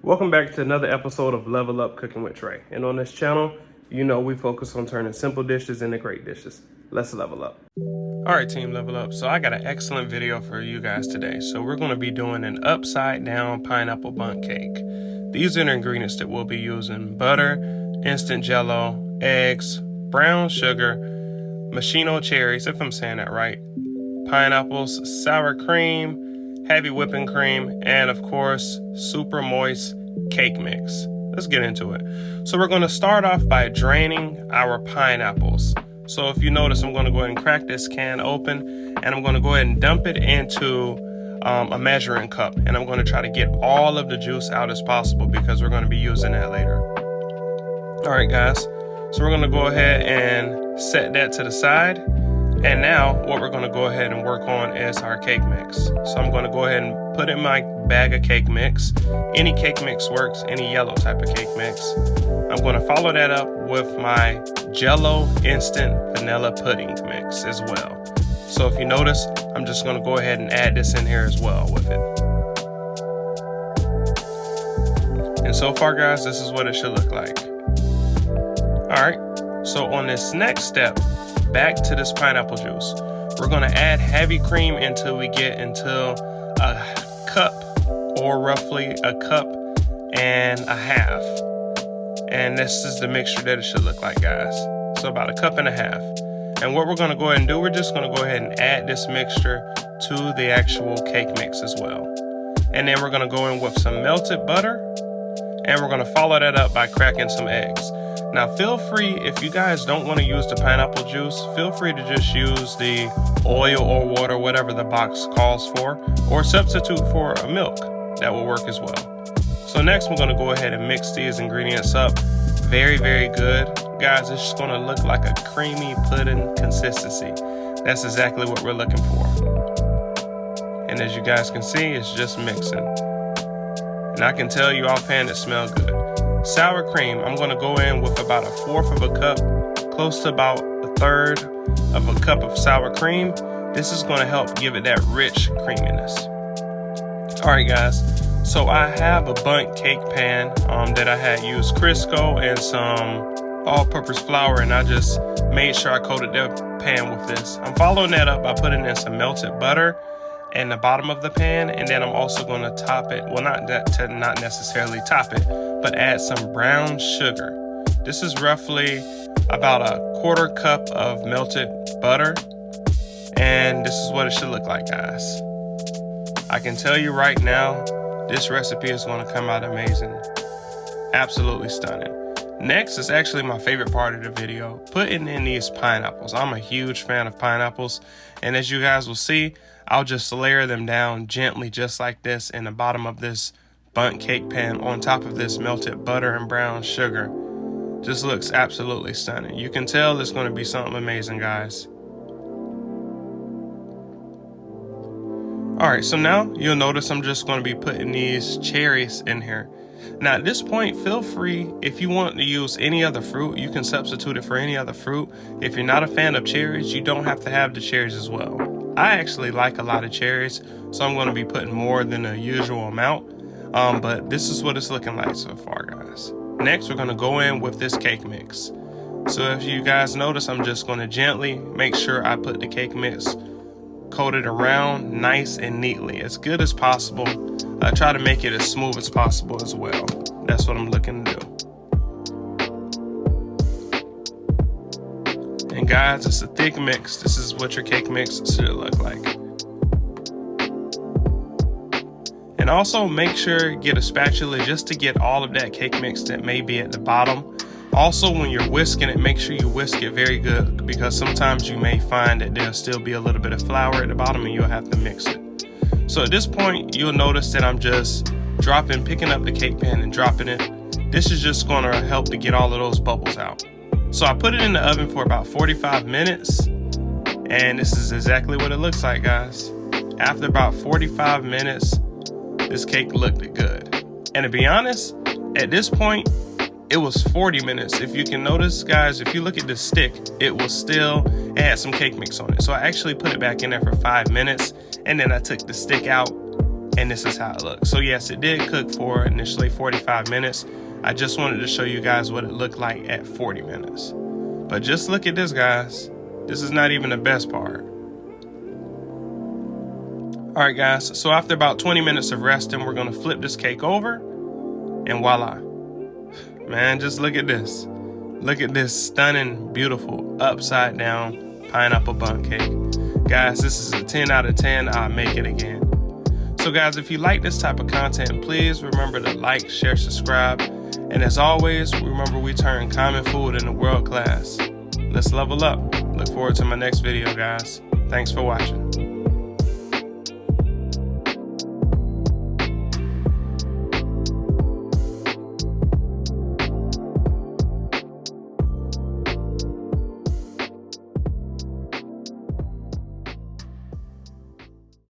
Welcome back to another episode of Level Up Cooking with Trey. And on this channel, you know we focus on turning simple dishes into great dishes. Let's level up. All right, team, level up. So I got an excellent video for you guys today. So we're going to be doing an upside down pineapple bundt cake. These are the ingredients that we'll be using: butter, instant jello, eggs, brown sugar, machino cherries, if I'm saying that right, pineapples, sour cream, heavy whipping cream, and of course, super moist cake mix. Let's get into it. So we're going to start off by draining our pineapples. So if you notice, I'm going to go ahead and crack this can open, and I'm going to go ahead and dump it into a measuring cup. And I'm going to try to get all of the juice out as possible because we're going to be using that later. All right, guys. So we're going to go ahead and set that to the side. And now what we're going to go ahead and work on is our cake mix. So I'm going to go ahead and put in my bag of cake mix. Any cake mix works, any yellow type of cake mix. I'm going to follow that up with my Jello instant vanilla pudding mix as well. So if you notice, I'm just going to go ahead and add this in here as well with it. And so far, guys, this is what it should look like. All right, so on this next step, back to this pineapple juice, we're going to add heavy cream until we get into a cup, or roughly a cup and a half. And this is the mixture that it should look like, guys. So about a cup and a half. And what we're going to go ahead and do, we're just going to go ahead and add this mixture to the actual cake mix as well. And then we're going to go in with some melted butter, and we're going to follow that up by cracking some eggs. Now feel free, if you guys don't want to use the pineapple juice, feel free to just use the oil or water, whatever the box calls for, or substitute for a milk. That will work as well. So next we're going to go ahead and mix these ingredients up very, very good. Guys, it's just going to look like a creamy pudding consistency. That's exactly what we're looking for. And as you guys can see, it's just mixing. And I can tell you offhand it smells good. Sour cream, I'm going to go in with about 1/4 of a cup, close to about 1/3 of a cup of sour cream. This is going to help give it that rich creaminess. All right, guys, so I have a Bundt cake pan that I had used Crisco and some all-purpose flour, and I just made sure I coated the pan with this. I'm following that up by putting in some melted butter in the bottom of the pan, and then I'm also going to top it, well, not necessarily top it, but add some brown sugar. This is roughly about a 1/4 cup of melted butter, and this is what it should look like, guys. I can tell you right now, this recipe is going to come out amazing. Absolutely stunning. Next is actually my favorite part of the video, putting in these pineapples. I'm a huge fan of pineapples, and as you guys will see, I'll just layer them down gently just like this in the bottom of this Bundt cake pan on top of this melted butter and brown sugar. Just looks absolutely stunning. You can tell it's going to be something amazing, guys. All right, so now you'll notice I'm just going to be putting these cherries in here. Now at this point, feel free, if you want to use any other fruit, you can substitute it for any other fruit. If you're not a fan of cherries, you don't have to have the cherries as well. I actually like a lot of cherries, so I'm going to be putting more than the usual amount. But this is what it's looking like so far, guys. Next, we're going to go in with this cake mix. So if you guys notice, I'm just going to gently make sure I put the cake mix coated around nice and neatly, as good as possible. I try to make it as smooth as possible as well. That's what I'm looking to do. And guys, it's a thick mix. This is what your cake mix should look like. And also make sure you get a spatula just to get all of that cake mix that may be at the bottom. Also, when you're whisking it, make sure you whisk it very good, because sometimes you may find that there'll still be a little bit of flour at the bottom and you'll have to mix it. So at this point, you'll notice that I'm just picking up the cake pan and dropping it. This is just going to help to get all of those bubbles out. So I put it in the oven for about 45 minutes, and this is exactly what it looks like, guys. After about 45 minutes, this cake looked good. And to be honest, at this point, it was 40 minutes. If you can notice, guys, if you look at the stick, it had some cake mix on it. So I actually put it back in there for 5 minutes, and then I took the stick out and this is how it looks. So yes, it did cook for initially 45 minutes. I just wanted to show you guys what it looked like at 40 minutes. But just look at this, guys. This is not even the best part. All right, guys, so after about 20 minutes of resting, we're gonna flip this cake over, and voila. Man, just look at this. Look at this stunning, beautiful, upside down pineapple bundt cake. Guys, this is a 10 out of 10. I'll make it again. So guys, if you like this type of content, please remember to like, share, subscribe. And as always, remember we turn common food into world class. Let's level up. Look forward to my next video, guys. Thanks for watching.